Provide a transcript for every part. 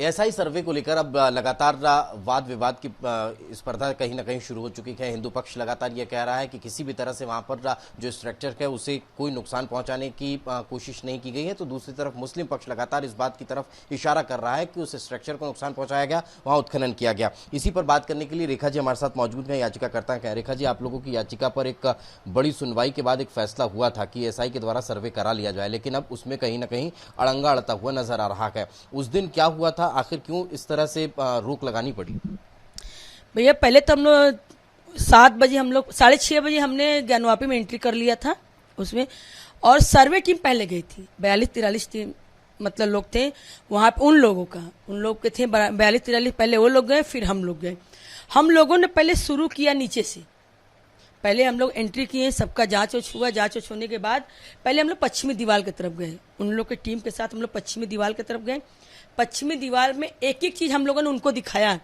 ASI सर्वे को लेकर अब लगातार वाद विवाद की स्पर्धा कहीं ना कहीं शुरू हो चुकी है। हिंदू पक्ष लगातार ये कह रहा है कि किसी भी तरह से वहां पर जो स्ट्रक्चर है उसे कोई नुकसान पहुंचाने की कोशिश नहीं की गई है, तो दूसरी तरफ मुस्लिम पक्ष लगातार इस बात की तरफ इशारा कर रहा है कि उस स्ट्रक्चर को नुकसान पहुंचाया गया, वहां उत्खनन किया गया। इसी पर बात करने के लिए रेखा जी हमारे साथ मौजूद हैं, याचिकाकर्ता हैं। रेखा जी, आप लोगों की याचिका पर एक बड़ी सुनवाई के बाद एक फैसला हुआ था कि एएसआई के द्वारा सर्वे करा लिया जाए, लेकिन अब उसमें कहीं ना कहीं अड़ंगा अड़ता हुआ नजर आ रहा है। उस दिन क्या हुआ था, आखिर क्यों इस तरह से रोक लगानी पड़ी? भैया, पहले तो हम लोग 7 बजे, हम लोग 6:30 बजे हमने ज्ञानवापी में एंट्री कर लिया था उसमें, और सर्वे टीम पहले गई थी। 42-43 टीम मतलब लोग थे वहां पे, उन लोग के थे 42-43, पहले वो लोग गए, फिर हम लोग गए। हम लोगों ने पहले शुरू किया नीचे से, पहले हम लोग एंट्री किए, सबका जांच हुआ। जांच होने के बाद पहले हम लोग पश्चिमी दीवार की तरफ गए, उन लोग की टीम के साथ हम लोग पश्चिमी दीवार की तरफ गए। पश्चिमी दीवार में एक एक चीज हम लोगों ने उनको दिखाया।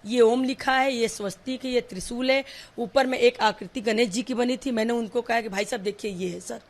ये ओम लिखा है, ये स्वस्तिक है, ये त्रिशूल है, ऊपर में एक आकृति गणेश जी की बनी थी। मैंने उनको कहा कि भाई साहब देखिए ये है सर,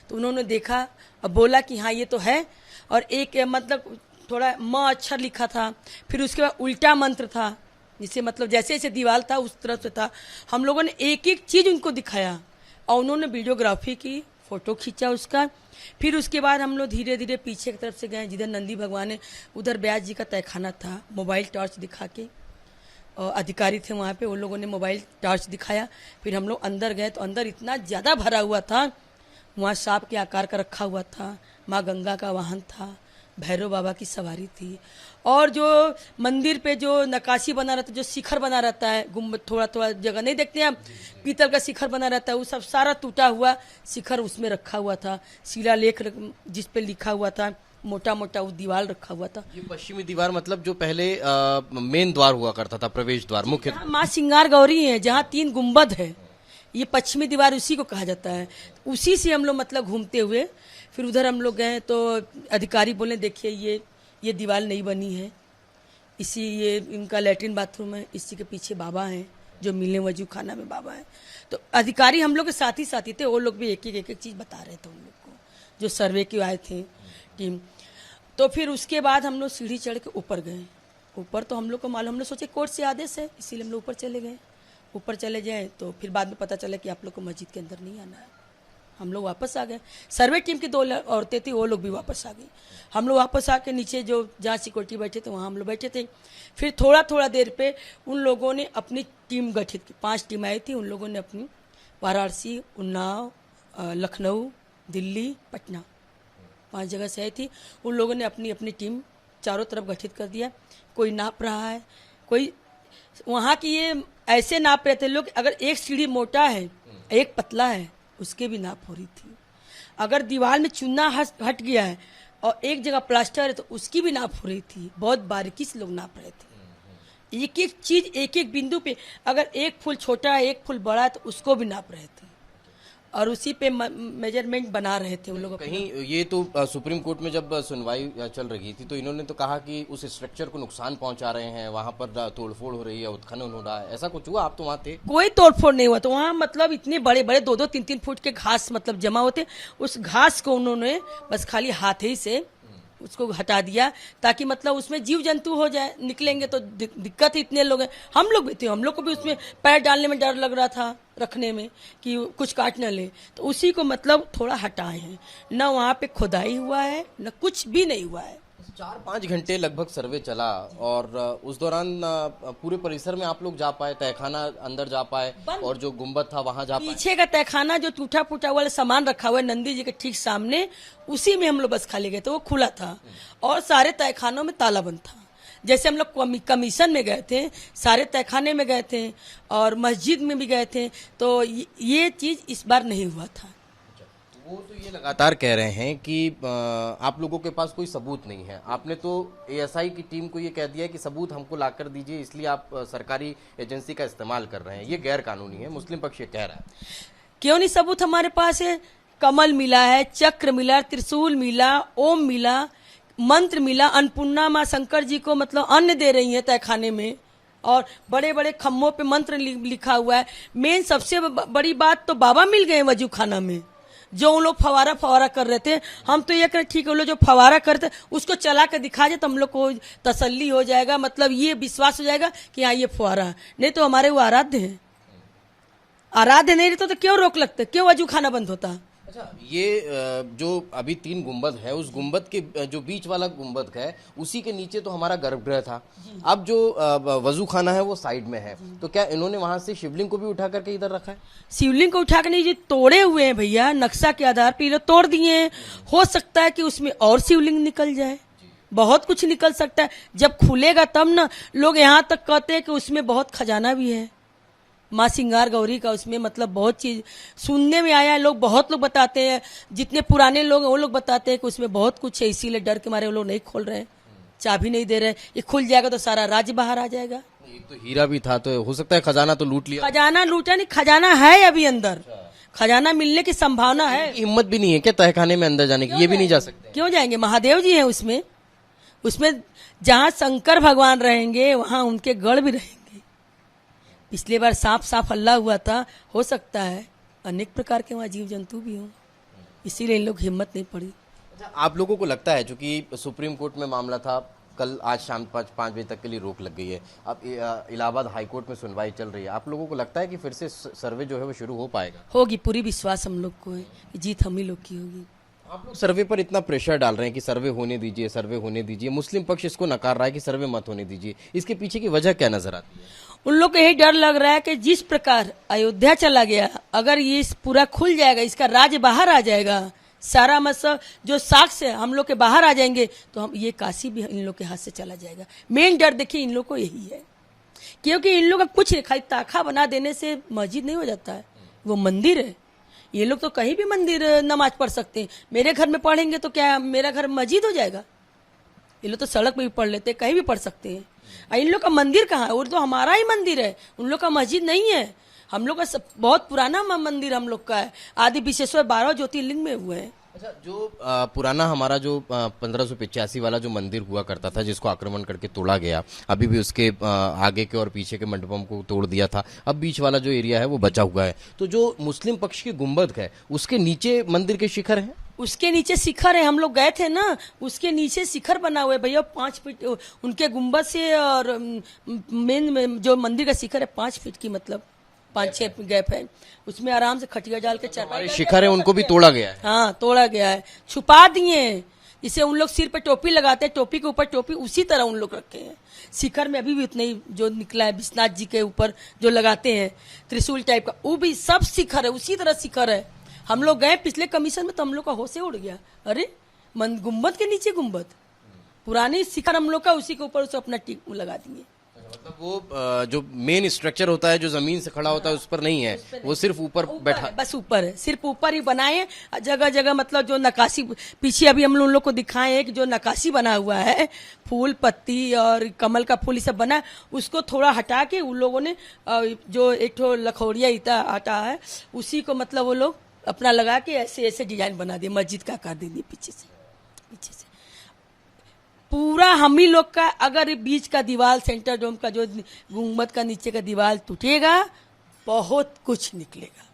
तो उन्होंने देखा और बोला कि हाँ ये तो है। और एक मतलब थोड़ा म अक्षर लिखा था, फिर उसके बाद उल्टा मंत्र था, जिसे मतलब जैसे जैसे दीवार था उस तरह से था। हम लोगों ने एक एक चीज उनको दिखाया और उन्होंने वीडियोग्राफी की, फोटो खींचा उसका। फिर उसके बाद हम लोग धीरे धीरे पीछे की तरफ से गए, जिधर नंदी भगवान है उधर ब्यास जी का तहखाना था। मोबाइल टॉर्च दिखा के, और अधिकारी थे वहाँ पे, उन लोगों ने मोबाइल टॉर्च दिखाया। फिर हम लोग अंदर गए तो अंदर इतना ज़्यादा भरा हुआ था, वहाँ सांप के आकार का रखा हुआ था, माँ गंगा का वाहन था, भैरव बाबा की सवारी थी, और जो मंदिर पे जो नक्काशी बना रहता है, जो शिखर बना रहता है, गुम्बद थोड़ा थोड़ा जगह नहीं देखते हैं, पीतल का शिखर बना रहता है, वो सब सारा टूटा हुआ शिखर उसमें रखा हुआ था। शिलालेख जिस पे लिखा हुआ था, मोटा मोटा वो दीवार रखा हुआ था। ये पश्चिमी दीवार मतलब जो पहले मेन द्वार हुआ करता था, प्रवेश द्वार, मुख्य माँ सिंगार गौरी है, जहाँ 3 गुम्बद है, ये पश्चिमी दीवार उसी को कहा जाता है। उसी से हम लोग मतलब घूमते हुए फिर उधर हम लोग गए तो अधिकारी बोले देखिए ये दीवार नहीं बनी है, इसी ये इनका लैट्रिन बाथरूम है, इसी के पीछे बाबा हैं जो मिलने वजू खाना में बाबा है। तो अधिकारी हम लोग के साथ ही थे, वो लोग भी एक एक चीज बता रहे थे उन लोग को, जो सर्वे के आए थे टीम। तो फिर उसके बाद हम लोग सीढ़ी चढ़ के ऊपर गए। ऊपर तो हम लोग को मालूम, हम लोग सोचे कोर्ट से आदेश है, इसीलिए हम लोग ऊपर चले गए। ऊपर चले जाए तो फिर बाद में पता चला कि आप लोग को मस्जिद के अंदर नहीं आना है। हम लोग वापस आ गए। सर्वे टीम की 2 औरतें थी, वो लोग भी वापस आ गई। हम लोग वापस आके नीचे जो जहाँ सिक्योरिटी बैठे थे वहाँ हम लोग बैठे थे। फिर थोड़ा देर पे उन लोगों ने अपनी टीम गठित की, 5 टीम आई थी। उन लोगों ने अपनी वाराणसी, उन्नाव, लखनऊ, दिल्ली, पटना, 5 जगह से आई थी। उन लोगों ने अपनी अपनी टीम चारों तरफ गठित कर दिया। कोई नाप रहा है, कोई वहाँ की ये ऐसे नाप रहे थे लोग, अगर एक सीढ़ी मोटा है एक पतला है उसके भी नाप हो रही थी। अगर दीवार में चूना हट गया है और एक जगह प्लास्टर है तो उसकी भी नाप हो रही थी। बहुत बारीकी से लोग नाप रहे थे, एक एक चीज एक एक बिंदु पे। अगर एक फूल छोटा है एक फूल बड़ा है तो उसको भी नाप रहे थे और उसी पे मेजरमेंट बना रहे थे उन लोग। कहीं ये तो सुप्रीम कोर्ट में जब सुनवाई चल रही थी तो इन्होंने तो कहा कि उस स्ट्रक्चर को नुकसान पहुंचा रहे हैं, वहां पर तोड़फोड़ हो रही है, उत्खनन हो रहा है, ऐसा कुछ हुआ? आप तो वहां थे। कोई तोड़फोड़ नहीं हुआ। तो वहाँ मतलब इतने बड़े बड़े 2-2, 3-3 फुट के घास मतलब जमा होते, उस घास को उन्होंने बस खाली हाथ ही से उसको हटा दिया ताकि मतलब उसमें जीव जंतु हो जाए, निकलेंगे तो दिक्कत ही। इतने लोग हैं, हम लोग भी थे, हम लोग को भी उसमें पैर डालने में डर लग रहा था, रखने में कि कुछ काट न ले, तो उसी को मतलब थोड़ा हटाए हैं। न वहाँ पे खुदाई हुआ है न कुछ भी नहीं हुआ है। 4-5 घंटे लगभग सर्वे चला और उस दौरान पूरे परिसर में आप लोग जा पाए, तहखाना अंदर जा पाए और जो गुम्बद था वहां जा पाए? पीछे का तहखाना जो टूटा फूटा वाला सामान रखा हुआ है नंदी जी के ठीक सामने, उसी में हम लोग बस खाली गए थे, वो खुला था। और सारे तहखानों में ताला बंद था। जैसे हम लोग कमीशन में गए थे, सारे तहखाने में गए थे और मस्जिद में भी गए थे, तो ये चीज इस बार नहीं हुआ था। वो तो ये लगातार कह रहे हैं कि आप लोगों के पास कोई सबूत नहीं है। आपने तो एएसआई की टीम को ये कह दिया कि सबूत हमको लाकर दीजिए, इसलिए आप सरकारी एजेंसी का इस्तेमाल कर रहे हैं, ये गैर कानूनी है। मुस्लिम पक्ष ये कह रहा है। क्यों नहीं सबूत हमारे पास है? कमल मिला है, चक्र मिला, त्रिशूल मिला, ओम मिला, मंत्र मिला। अन्नपूर्णा माँ शंकर जी को मतलब अन्न दे रही है तहखाने में, और बड़े बड़े खम्भों पे मंत्र लिखा हुआ है। मेन सबसे बड़ी बात तो बाबा मिल गए वजू खाना में। जो उन लोग फवारा कर रहे थे, हम तो ये करें ठीक है, वो लोग जो फवारा करते उसको चला के दिखा जाए तो हम लोग को तसल्ली हो जाएगा, मतलब ये विश्वास हो जाएगा कि हाँ ये फुहारा है। नहीं तो हमारे वो आराध्य है, आराध्य नहीं रहते तो क्यों रोक लगते, क्यों वजू खाना बंद होता। अच्छा, ये जो अभी 3 गुंबद है, उस गुंबद के जो बीच वाला गुंबद है उसी के नीचे तो हमारा गर्भगृह था। अब जो वजू खाना है वो साइड में है, तो क्या इन्होंने वहां से शिवलिंग को भी उठा करके इधर रखा है? शिवलिंग को उठा के नहीं, जो तोड़े हुए हैं भैया, नक्शा के आधार पर ये लोग तोड़ दिए हैं। हो सकता है कि उसमें और शिवलिंग निकल जाए, बहुत कुछ निकल सकता है। जब खुलेगा तब ना, लोग यहाँ तक कहते हैं कि उसमें बहुत खजाना भी है, माँ सिंगार गौरी का, उसमें मतलब बहुत चीज सुनने में आया है। लोग बहुत लोग बताते हैं, जितने पुराने लोग हैं वो लोग बताते हैं कि उसमें बहुत कुछ है, इसीलिए डर के मारे वो लोग नहीं खोल रहे हैं, चाबी नहीं दे रहे। ये खुल जाएगा तो सारा राज्य बाहर आ जाएगा। एक तो हीरा भी था, तो हो सकता है खजाना तो लूट लिया। खजाना लूटा नहीं, खजाना है अभी अंदर, खजाना मिलने की संभावना है। हिम्मत भी नहीं है क्या तहखाने में अंदर जाने की? ये भी नहीं जा सकते? क्यों जाएंगे, महादेव जी हैं उसमें, उसमें जहाँ शंकर भगवान रहेंगे वहां उनके गढ़ भी रहेंगे। पिछले बार सांप हल्ला हुआ था, हो सकता है अनेक प्रकार के वहाँ जीव जंतु भी हों, इसीलिए इन लोग हिम्मत नहीं पड़ी। अच्छा, आप लोगों को लगता है, चूंकि सुप्रीम कोर्ट में मामला था, कल आज शाम 5 बजे तक के लिए रोक लग गई है, अब इलाहाबाद हाईकोर्ट में सुनवाई चल रही है, आप लोगों को लगता है कि फिर से सर्वे जो है वो शुरू हो पाएगा? होगी, पूरी विश्वास हम लोग को है कि जीत हम ही लोग की होगी। आप लोग सर्वे पर इतना प्रेशर डाल रहे हैं कि सर्वे होने दीजिए, सर्वे होने दीजिए, मुस्लिम पक्ष इसको नकार रहा है कि सर्वे मत होने दीजिए, इसके पीछे की वजह क्या नजर आती है? उन लोग को यही डर लग रहा है कि जिस प्रकार अयोध्या चला गया, अगर ये पूरा खुल जाएगा, इसका राज्य बाहर आ जाएगा, सारा मतलब जो साक्ष्य है हम लोग के बाहर आ जाएंगे, तो हम ये काशी भी इन लोग के हाथ से चला जाएगा। मेन डर देखिए इन लोग को यही है, क्योंकि इन लोग का कुछ नहीं, खाली ताखा बना देने से मस्जिद नहीं हो जाता है, वो मंदिर है। ये लोग तो कहीं भी मंदिर नमाज पढ़ सकते हैं, मेरे घर में पढ़ेंगे तो क्या मेरा घर मस्जिद हो जाएगा? ये लोग तो सड़क पे भी पढ़ लेते हैं, कहीं भी पढ़ सकते हैं। इन लोग का मंदिर कहाँ है? वो तो हमारा ही मंदिर है, उन लोग का मस्जिद नहीं है। हम लोग का बहुत पुराना मंदिर हम लोग का है, आदि विशेश्वर 12 ज्योतिर्लिंग में हुए हैं। अच्छा, जो पुराना हमारा जो 1585 वाला जो मंदिर हुआ करता था, जिसको आक्रमण करके तोड़ा गया, अभी भी उसके आगे के और पीछे के मंडपों को तोड़ दिया था, अब बीच वाला जो एरिया है वो बचा हुआ है, तो जो मुस्लिम पक्ष की गुंबद है उसके नीचे मंदिर के शिखर है, उसके नीचे शिखर है। हम लोग गए थे ना, उसके नीचे शिखर बना हुआ है भैया, 5 फीट उनके गुंबद से, और मेन जो मंदिर का शिखर है 5 फीट की, मतलब 5-6 गैप है, उसमें आराम से खटिया डाल के चढ़ाई। शिखर है उनको भी तोड़ा गया है? हाँ, तोड़ा गया है, छुपा दिए हैं। जिसे उन लोग सिर पे टोपी लगाते हैं, टोपी के ऊपर टोपी, उसी तरह उन लोग रखे हैं। शिखर में अभी भी उतना ही जो निकला है, विश्वनाथ जी के ऊपर जो लगाते हैं त्रिशूल टाइप का, वो भी सब शिखर है, उसी तरह शिखर है। हम लोग गए पिछले कमीशन में तो हम लोग का होश ही उड़ गया, अरे गुंबद के नीचे गुंबद, पुरानी शिखर हम लोग का, उसी के ऊपर उसे अपना टीक लगा दिए। मतलब वो जो मेन स्ट्रक्चर होता है, जो जमीन से खड़ा होता है, उस पर नहीं है, वो सिर्फ ऊपर बैठा, बस ऊपर है, सिर्फ ऊपर ही बनाए हैं। जगह जगह मतलब जो नक्काशी, पीछे अभी हम लोग को दिखाए हैं कि जो नक्काशी बना हुआ है, फूल पत्ती और कमल का फूल ये सब बना, उसको थोड़ा हटा के उन लोगों ने जो एक ठो लखौड़िया ईटा हटा है, उसी को मतलब वो लोग अपना लगा के ऐसे ऐसे डिजाइन बना दिए, मस्जिद का आकार दे दिए पीछे से पूरा हम ही लोग का। अगर बीच का दीवार, सेंटर डोम का जो गुंबद का नीचे का दीवार टूटेगा, बहुत कुछ निकलेगा।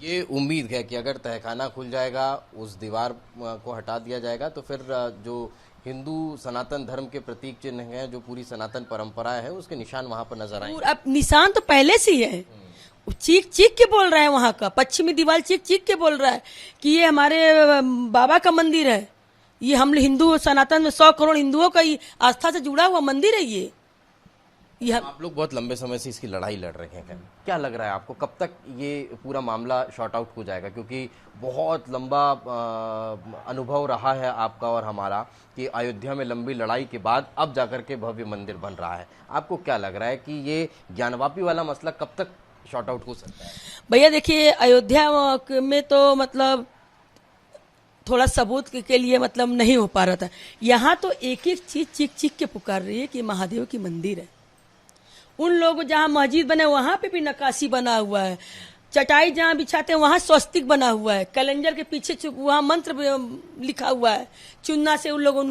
ये उम्मीद है कि अगर तहखाना खुल जाएगा, उस दीवार को हटा दिया जाएगा, तो फिर जो हिंदू सनातन धर्म के प्रतीक चिन्ह हैं, जो पूरी सनातन परंपरा है, उसके निशान वहां पर नजर आएंगे। अब निशान तो पहले से ही है, चीख चीख के बोल रहा है, वहां का पश्चिमी दीवार चीख चीख के बोल रहा है कि ये हमारे बाबा का मंदिर है, ये हम हिंदू सनातन में 100 करोड़ हिंदुओं का आस्था से जुड़ा हुआ मंदिर है। ये आप लोग बहुत लंबे समय से इसकी लड़ाई लड़ रहे हैं, क्या लग रहा है आपको कब तक ये पूरा मामला शॉर्ट आउट हो जाएगा? क्योंकि बहुत लंबा अनुभव रहा है आपका और हमारा कि अयोध्या में लंबी लड़ाई के बाद अब जाकर के भव्य मंदिर बन रहा है। आपको क्या लग रहा है कि ये ज्ञानवापी वाला मसला कब तक शॉर्ट आउट हो सकता है? भैया देखिए, अयोध्या में तो मतलब थोड़ा सबूत के लिए मतलब नहीं हो पा रहा था। यहाँ तो एक एक चीज चीख चीख के पुकार रही है कि महादेव की मंदिर है। उन लोग जहाँ मस्जिद बने वहां पे भी नक्काशी बना हुआ है, चटाई जहाँ बिछाते हैं वहां स्वस्तिक बना हुआ है, कैलेंडर के पीछे वहां मंत्र लिखा हुआ है, चुन्ना से उन लोगों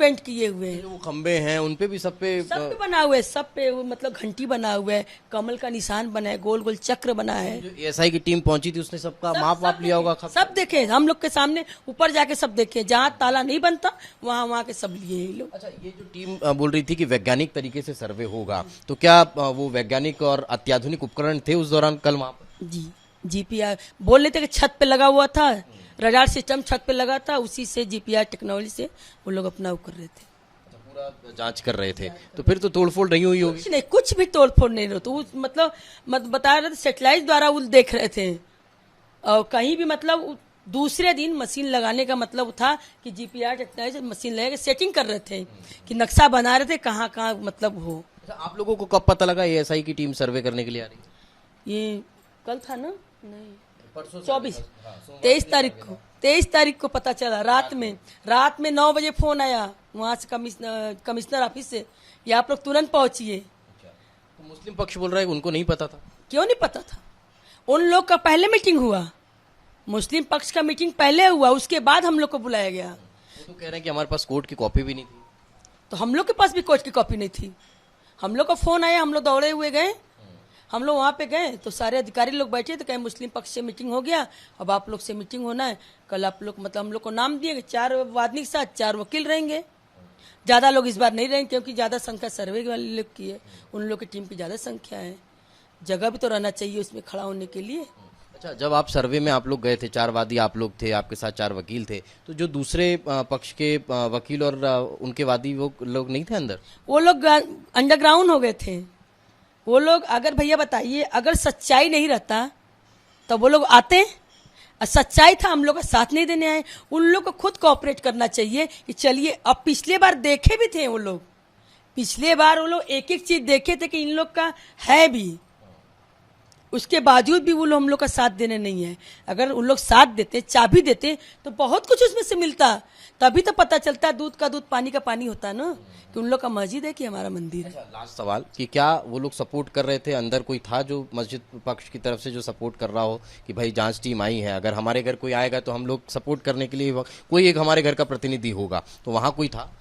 पेंट किए हुए हैं। जो वो खंबे हैं उन पे भी सब पे बना हुआ है, सब पे वो मतलब घंटी बना हुआ है, कमल का निशान बना है, गोल गोल चक्र बना है। जो एएसआई की टीम पहुंची थी उसने सबका माप लिया होगा। सब देखे हम लोग के सामने, ऊपर जाके सब देखे, जहाँ ताला नहीं बनता वहाँ के सब लिए ये लोग। अच्छा, ये जो टीम बोल रही थी कि वैज्ञानिक तरीके से सर्वे होगा, तो क्या वो वैज्ञानिक और अत्याधुनिक उपकरण थे उस दौरान कल वहां पर? जी, जीपीआर बोल रहे थे कि छत पे लगा हुआ था, रडार सिस्टम छत पे लगा था, उसी से जीपीआर टेक्नोलॉजी से वो लोग अपना वो कर रहे थे, पूरा जांच कर रहे थे। तो फिर तो तोड़फोड़ नहीं हुई होगी? नहीं, कुछ भी तोड़फोड़ नहीं रहा। तो मतलब बता रहे थे सैटेलाइट द्वारा वो देख रहे थे, और कहीं भी मतलब दूसरे दिन मशीन लगाने का मतलब था कि जीपीआर टेक्नोलॉजी मशीन लगा के सेटिंग कर रहे थे, कि नक्शा बना रहे थे कहाँ कहाँ मतलब हो। अच्छा, आप लोगों को कब पता लगा एएसआई की टीम सर्वे करने के लिए आ रही है? ये कल था ना, नहीं परसों 23 तारीख को पता चला रात में 9 बजे फोन आया वहां से कमिश्नर ऑफिस से, ये आप लोग तुरंत पहुंचिए। तो मुस्लिम पक्ष बोल रहा है उनको नहीं पता था। क्यों नहीं पता था? उन लोग का पहले मीटिंग हुआ, मुस्लिम पक्ष का मीटिंग पहले हुआ, उसके बाद हम लोग को बुलाया गया। वो तो कह रहे हैं कि हमारे पास कोर्ट की कॉपी भी नहीं थी। तो हम लोग के पास भी कोर्ट की कॉपी नहीं थी। हम लोग का फोन आया, हम लोग दौड़े हुए गए, हम लोग वहाँ पे गए तो सारे अधिकारी लोग बैठे थे, कहीं मुस्लिम पक्ष से मीटिंग हो गया, अब आप लोग से मीटिंग होना है कल। आप लोग मतलब हम लोग को नाम दिए कि 4 वादनी के साथ 4 वकील रहेंगे। ज़्यादा लोग इस बार नहीं रहेंगे क्योंकि ज़्यादा संख्या सर्वे वाले लोग की है, उन लोग की टीम की ज़्यादा संख्या है, जगह भी तो रहना चाहिए उसमें खड़ा होने के लिए। अच्छा, जब आप सर्वे में आप लोग गए थे, 4 वादी आप लोग थे, आपके साथ 4 वकील थे, तो जो दूसरे पक्ष के वकील और उनके वादी वो लोग नहीं थे अंदर? वो लोग अंडरग्राउंड हो गए थे। वो लोग, अगर भैया बताइए, अगर सच्चाई नहीं रहता तो वो लोग आते, सच्चाई था, हम लोग का साथ नहीं देने आए। उन लोग को खुद कोऑपरेट करना चाहिए कि चलिए। अब पिछले बार देखे भी थे वो लोग, पिछले बार वो लोग एक एक चीज देखे थे कि इन लोग का है भी, उसके बावजूद भी वो लोग हम लोग का साथ देने नहीं है। अगर उन लोग साथ देते, चाबी देते, तो बहुत कुछ उसमें से मिलता, तभी तो पता चलता दूध का दूध पानी का पानी होता है ना, कि उन लोग का मस्जिद है कि हमारा मंदिर है। लास्ट सवाल कि क्या वो लोग सपोर्ट कर रहे थे, अंदर कोई था जो मस्जिद पक्ष की तरफ से जो सपोर्ट कर रहा हो कि भाई जांच टीम आई है, अगर हमारे घर कोई आएगा तो हम लोग सपोर्ट करने के लिए कोई एक हमारे घर का प्रतिनिधि होगा, तो वहाँ कोई था?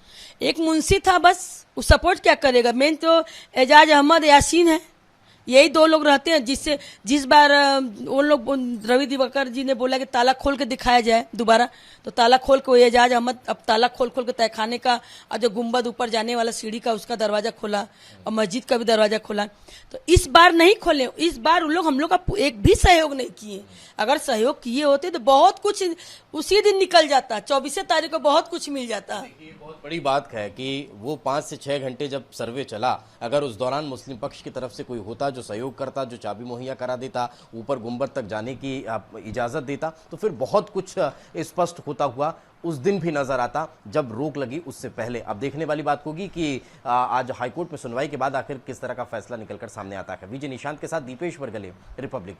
एक मुंशी था बस, वो सपोर्ट क्या करेगा? मेन तो एजाज अहमद यासीन है, यही 2 लोग रहते हैं। जिस बार उन लोग रवि दिवाकर जी ने बोला कि ताला खोल के दिखाया जाए दोबारा, तो ताला खोल के एजाज अहमद अब ताला खोल के तहखाने का और जो गुम्बद ऊपर जाने वाला सीढ़ी का उसका दरवाजा खोला, और मस्जिद का भी दरवाजा खोला। तो इस बार नहीं खोले, इस बार उन लोग हम लोग का एक भी सहयोग नहीं किए। अगर सहयोग किए होते तो बहुत कुछ उसी दिन निकल जाता, 24 तारीख को बहुत कुछ मिल जाता। ये बहुत बड़ी बात है कि वो 5 से 6 घंटे जब सर्वे चला, अगर उस दौरान मुस्लिम पक्ष की तरफ से कोई होता जो सहयोग करता, जो चाबी मुहैया करा देता, ऊपर गुंबद तक जाने की इजाजत देता, तो फिर बहुत कुछ स्पष्ट होता हुआ उस दिन भी नजर आता जब रोक लगी उससे पहले। अब देखने वाली बात होगी कि आज हाईकोर्ट में सुनवाई के बाद आखिर किस तरह का फैसला निकलकर सामने आता है। विजय निशांत के साथ दीपेश बरगले, रिपब्लिक।